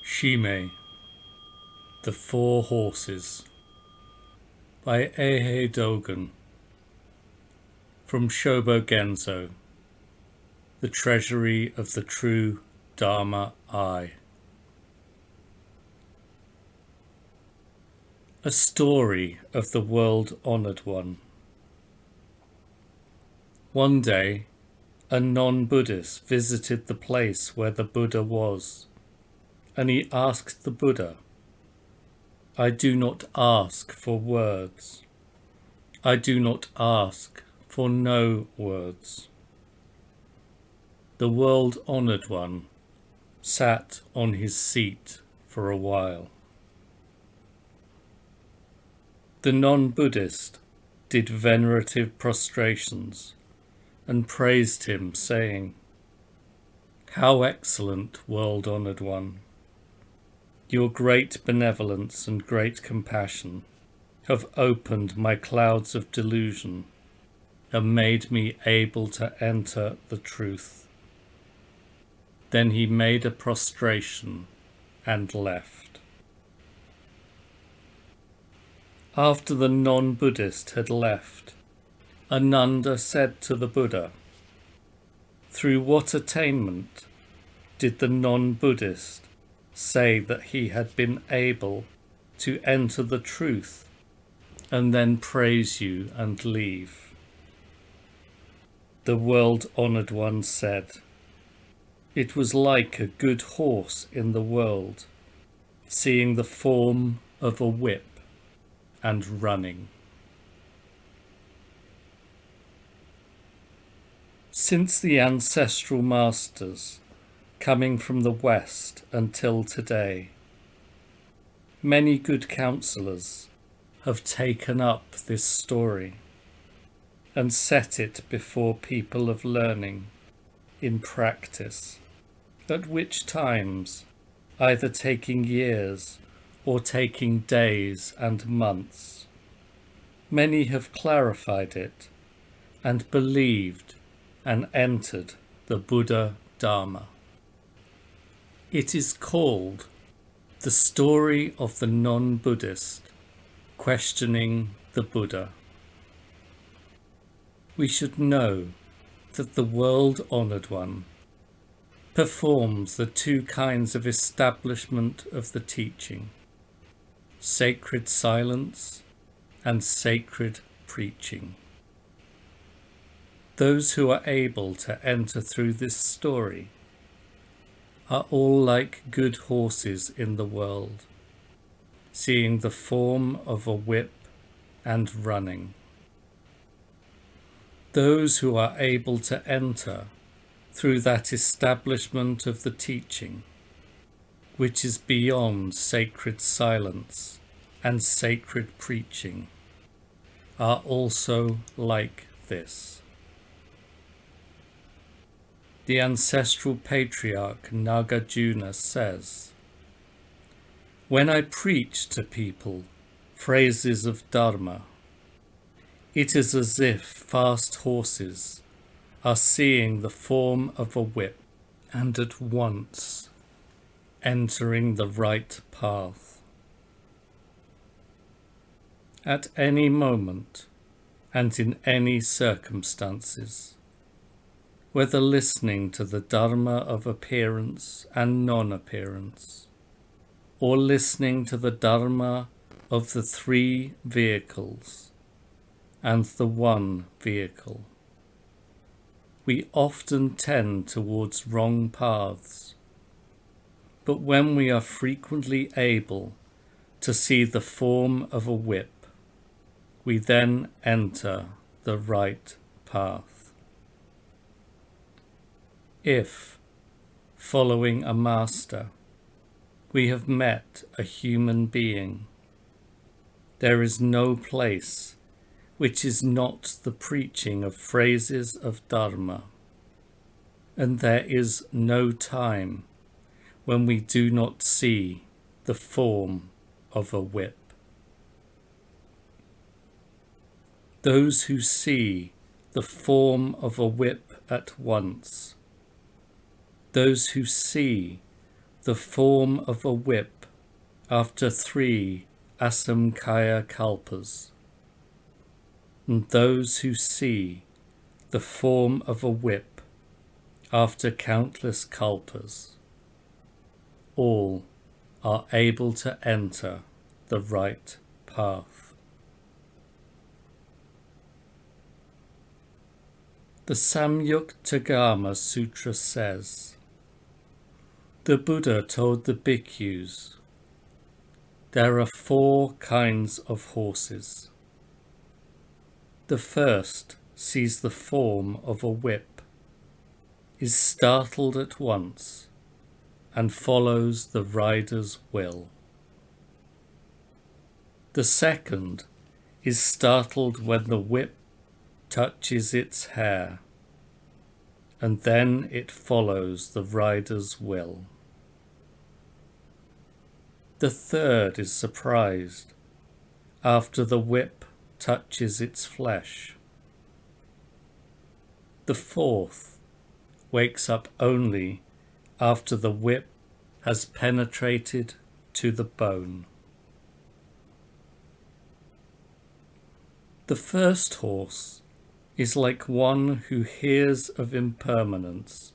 Shime, The Four Horses by Eihei Dogen. From Shobogenzo, The Treasury of the True Dharma Eye. A story of the world-honored one. One day, a non-Buddhist visited the place where the Buddha was, and he asked the Buddha, "I do not ask for words. I do not ask for no words." The world-honored one sat on his seat for a while. The non-Buddhist did venerative prostrations and praised him, saying, "How excellent, world-honored one! Your great benevolence and great compassion have opened my clouds of delusion and made me able to enter the truth." Then he made a prostration and left. After the non-Buddhist had left, Ananda said to the Buddha, "Through what attainment did the non-Buddhist say that he had been able to enter the truth and then praise you and leave?" The world-honored one said, "It was like a good horse in the world, seeing the form of a whip and running." Since the ancestral masters, coming from the West until today, many good counselors have taken up this story and set it before people of learning in practice, at which times, either taking years or taking days and months, many have clarified it and believed and entered the Buddha Dharma. It is called The Story of the Non-Buddhist Questioning the Buddha. We should know that the world-honored one performs the two kinds of establishment of the teaching: sacred silence and sacred preaching. Those who are able to enter through this story are all like good horses in the world, seeing the form of a whip and running. Those who are able to enter through that establishment of the teaching, which is beyond sacred silence and sacred preaching, are also like this. The ancestral patriarch Nagarjuna says, "When I preach to people phrases of Dharma, it is as if fast horses are seeing the form of a whip and at once entering the right path. At any moment and in any circumstances, whether listening to the Dharma of appearance and non-appearance, or listening to the Dharma of the three vehicles and the one vehicle, we often tend towards wrong paths. But when we are frequently able to see the form of a whip, we then enter the right path. If, following a master, we have met a human being, there is no place which is not the preaching of phrases of Dharma, and there is no time when we do not see the form of a whip. Those who see the form of a whip at once, those who see the form of a whip after 3 Asamkhaya kalpas, and those who see the form of a whip after countless kalpas, all are able to enter the right path. The Samyuktagama Sutra says, the Buddha told the bhikkhus, there are 4 kinds of horses. The first sees the form of a whip, is startled at once, and follows the rider's will. The second is startled when the whip touches its hair, and then it follows the rider's will. The third is surprised after the whip touches its flesh. The fourth wakes up only after the whip has penetrated to the bone. The first horse is like one who hears of impermanence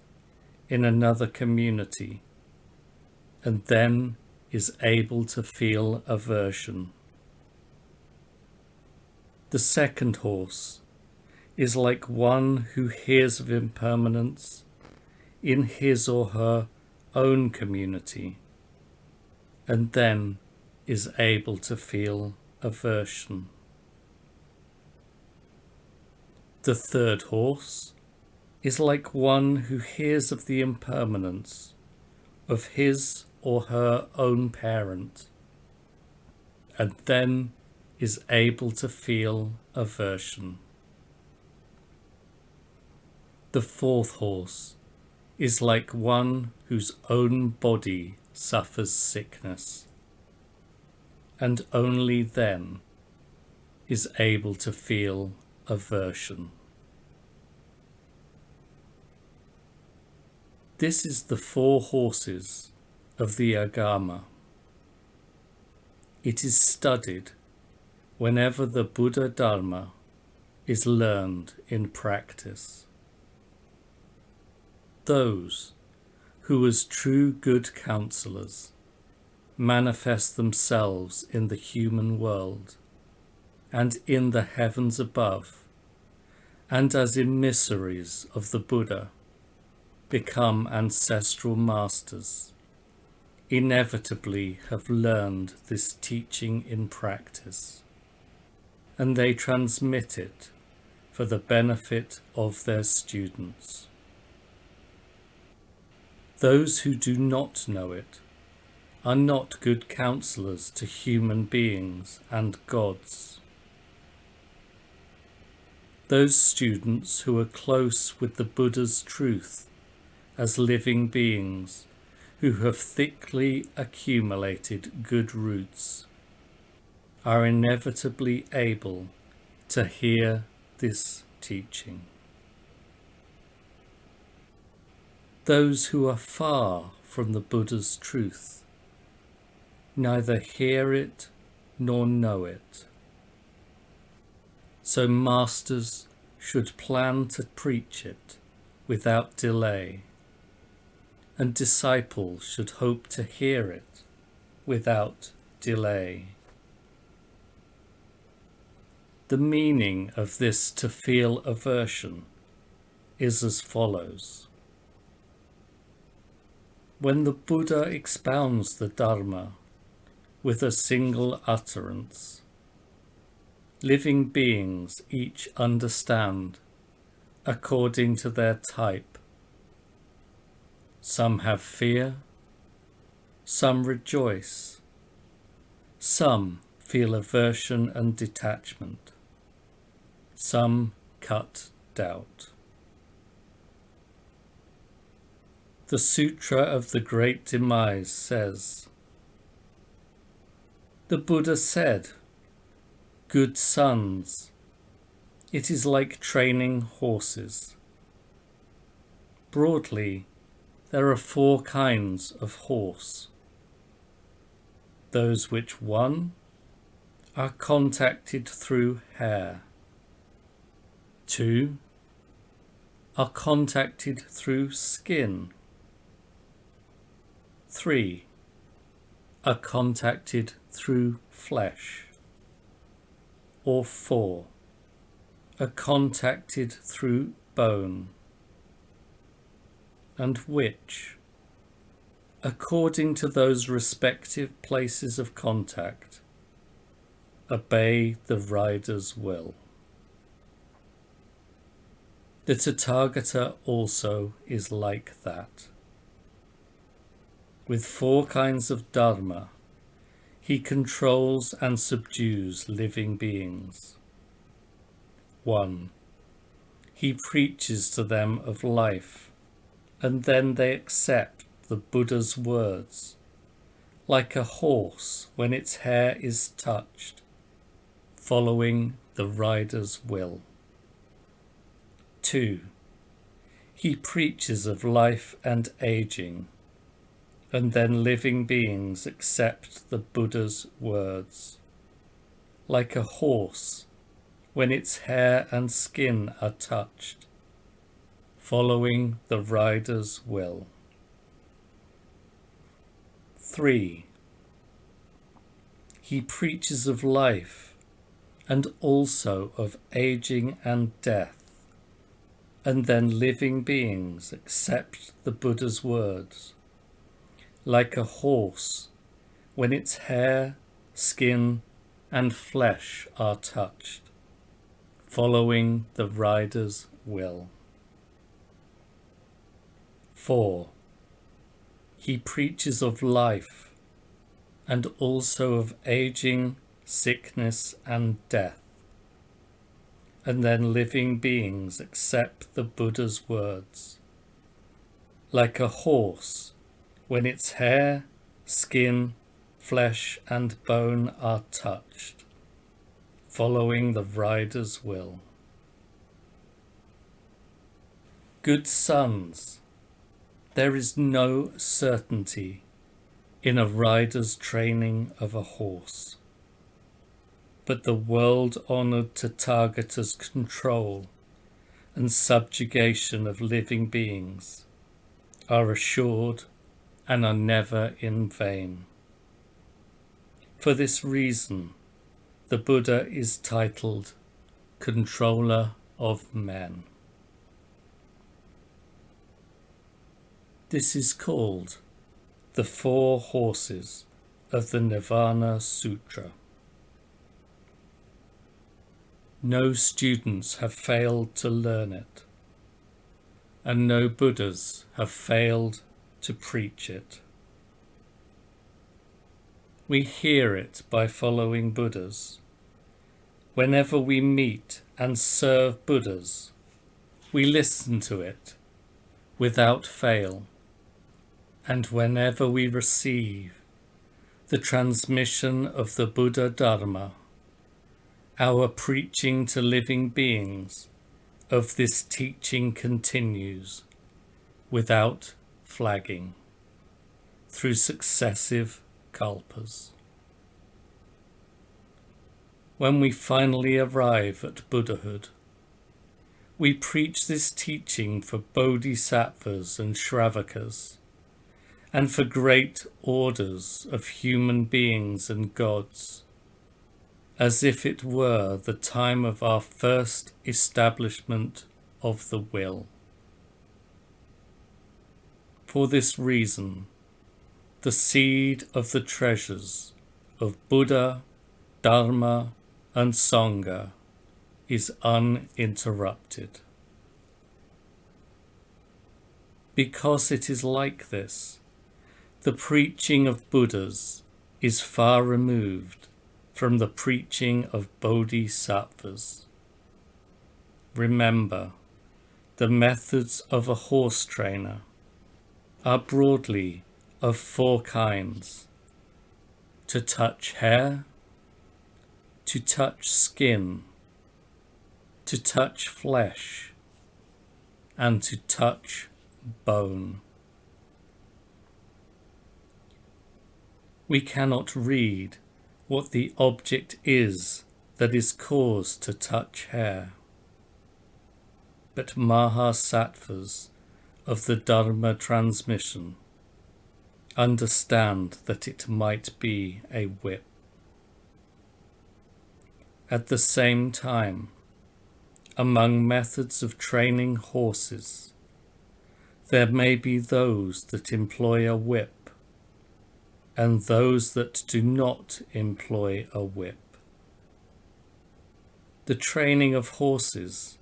in another community and then is able to feel aversion. The second horse is like one who hears of impermanence in his or her own community and then is able to feel aversion. The third horse is like one who hears of the impermanence of his or her own parent and then is able to feel aversion. The fourth horse is like one whose own body suffers sickness and only then is able to feel aversion. This is the 4 horses of the Agama. It is studied whenever the Buddha Dharma is learned in practice. Those who as true good counsellors manifest themselves in the human world and in the heavens above, and as emissaries of the Buddha become ancestral masters, inevitably have learned this teaching in practice, and they transmit it for the benefit of their students. Those who do not know it are not good counselors to human beings and gods. Those students who are close with the Buddha's truth as living beings who have thickly accumulated good roots are inevitably able to hear this teaching. Those who are far from the Buddha's truth neither hear it nor know it. So masters should plan to preach it without delay, and disciples should hope to hear it without delay. The meaning of this to feel aversion is as follows. When the Buddha expounds the Dharma with a single utterance, living beings each understand according to their type. Some have fear, some rejoice, some feel aversion and detachment, some cut doubt. The Sutra of the Great Demise says, the Buddha said, good sons, it is like training horses. Broadly, there are 4 kinds of horse. Those which 1 are contacted through hair, 2 are contacted through skin, 3 are contacted through flesh, or 4 are contacted through bone, and which, according to those respective places of contact, obey the rider's will. The Tathagata also is like that. With 4 kinds of dharma, he controls and subdues living beings. 1. He preaches to them of life, and then they accept the Buddha's words, like a horse when its hair is touched, following the rider's will. 2. He preaches of life and aging, and then living beings accept the Buddha's words, like a horse when its hair and skin are touched, following the rider's will. 3. He preaches of life and also of aging and death, and then living beings accept the Buddha's words, like a horse when its hair, skin, and flesh are touched, following the rider's will. 4. He preaches of life and also of aging, sickness, and death, and then living beings accept the Buddha's words, like a horse when its hair, skin, flesh, and bone are touched, following the rider's will. Good sons, there is no certainty in a rider's training of a horse, but the world-honoured Tathagata's control and subjugation of living beings are assured and are never in vain. For this reason, the Buddha is titled Controller of Men. This is called the 4 Horses of the Nirvana Sutra. No students have failed to learn it, and no Buddhas have failed to preach it. We hear it by following Buddhas. Whenever we meet and serve Buddhas, we listen to it without fail, and whenever we receive the transmission of the Buddha Dharma, our preaching to living beings of this teaching continues without flagging through successive kalpas. When we finally arrive at Buddhahood, we preach this teaching for bodhisattvas and shravakas, and for great orders of human beings and gods, as if it were the time of our first establishment of the will. For this reason, the seed of the treasures of Buddha, Dharma, and Sangha is uninterrupted. Because it is like this, the preaching of Buddhas is far removed from the preaching of bodhisattvas. Remember, the methods of a horse trainer are broadly of 4 kinds: to touch hair, to touch skin, to touch flesh, and to touch bone. We cannot read what the object is that is caused to touch hair. But Mahasattvas of the Dharma transmission understand that it might be a whip. At the same time, among methods of training horses, there may be those that employ a whip and those that do not employ a whip. The training of horses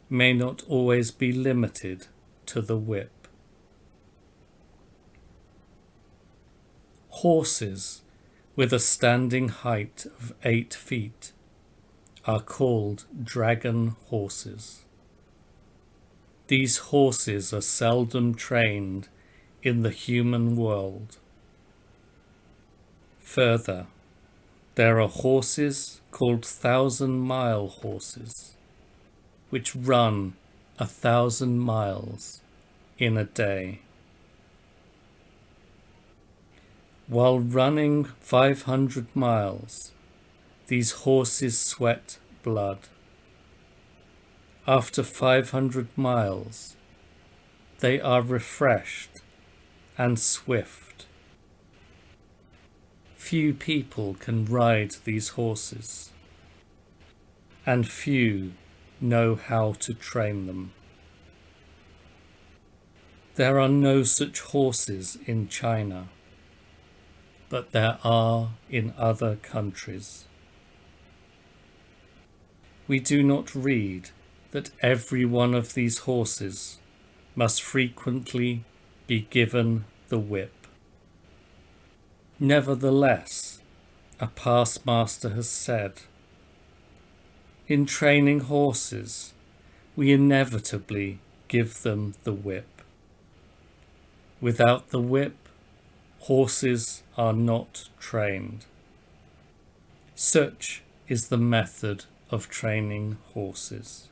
may not always be limited to the whip. Horses with a standing height of 8 feet are called dragon horses. These horses are seldom trained in the human world. Further, there are horses called 1,000-mile horses, which run 1,000 miles in a day. While running 500 miles, these horses sweat blood. After 500 miles, they are refreshed and swift. Few people can ride these horses, and few know how to train them. There are no such horses in China, but there are in other countries. We do not read that every one of these horses must frequently be given the whip. Nevertheless, a past master has said, in training horses, we inevitably give them the whip. Without the whip, horses are not trained. Such is the method of training horses.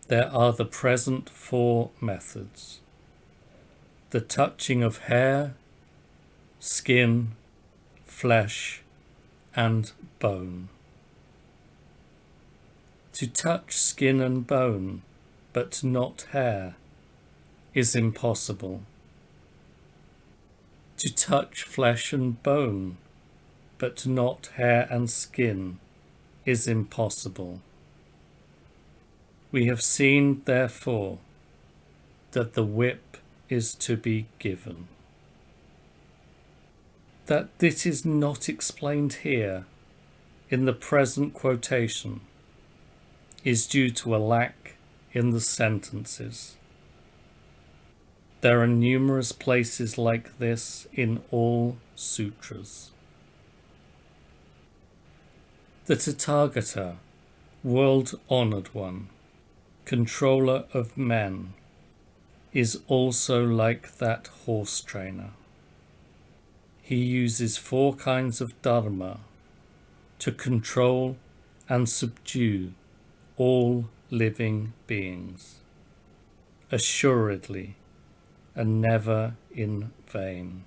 There are the present 4 methods: the touching of hair, skin, flesh, and bone. To touch skin and bone, but not hair, is impossible. To touch flesh and bone, but not hair and skin, is impossible. We have seen, therefore, that the whip is to be given. That this is not explained here in the present quotation is due to a lack in the sentences. There are numerous places like this in all sutras. The Tathagata, world-honored one, controller of men, is also like that horse trainer. He uses 4 kinds of dharma to control and subdue all living beings, assuredly, and never in vain.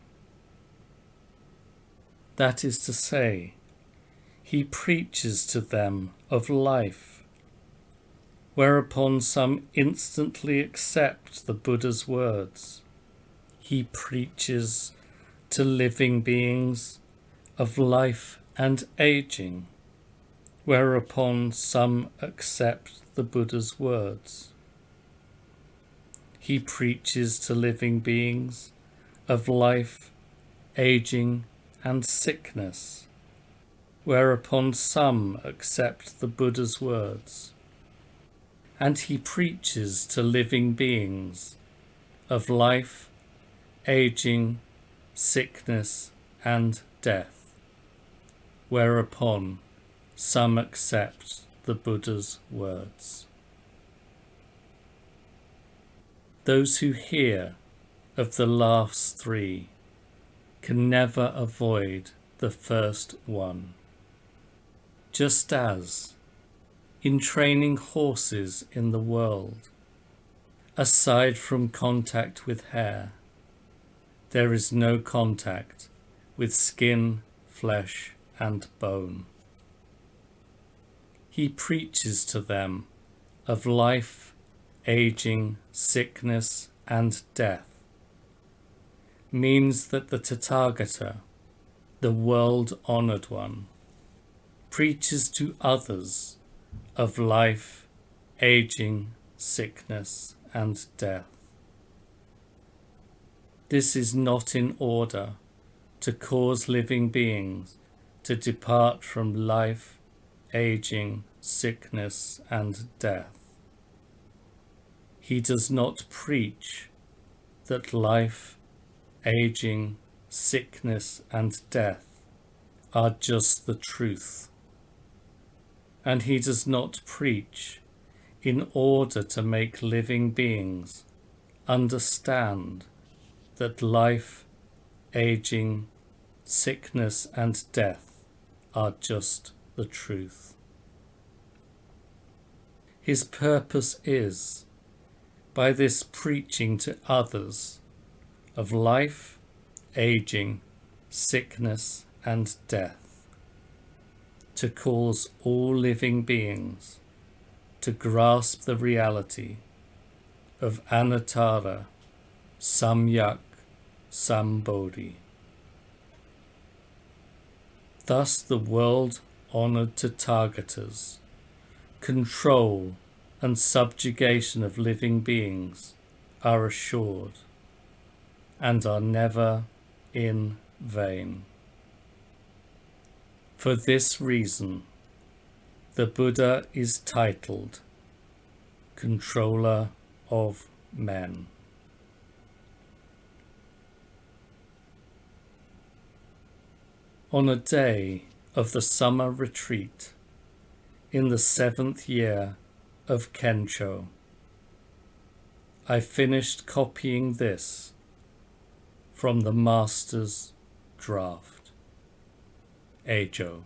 That is to say, he preaches to them of life, whereupon some instantly accept the Buddha's words. He preaches to living beings of life and aging, whereupon some accept the Buddha's words. He preaches to living beings of life, aging, and sickness, whereupon some accept the Buddha's words. And he preaches to living beings of life, aging, sickness, and death, whereupon some accept the Buddha's words. Those who hear of the last 3 can never avoid the first one. Just as, in training horses in the world, aside from contact with hair, There is no contact with skin, flesh, and bone. He preaches to them of life, aging, sickness, and death, means that the Tathagata, the world-honored one, preaches to others of life, aging, sickness, and death. This is not in order to cause living beings to depart from life, aging, sickness, and death. He does not preach that life, aging, sickness, and death are just the truth. And he does not preach in order to make living beings understand that life, aging, sickness, and death are just the truth. His purpose is, by this preaching to others of life, aging, sickness, and death, to cause all living beings to grasp the reality of Anuttara Samyak Sambodhi. Thus the world-honored Tathagatas control and subjugation of living beings are assured and are never in vain. For this reason, the Buddha is titled Controller of Men. On a day of the summer retreat in the 7th year of Kensho, I finished copying this from the Master's draft. Eijo.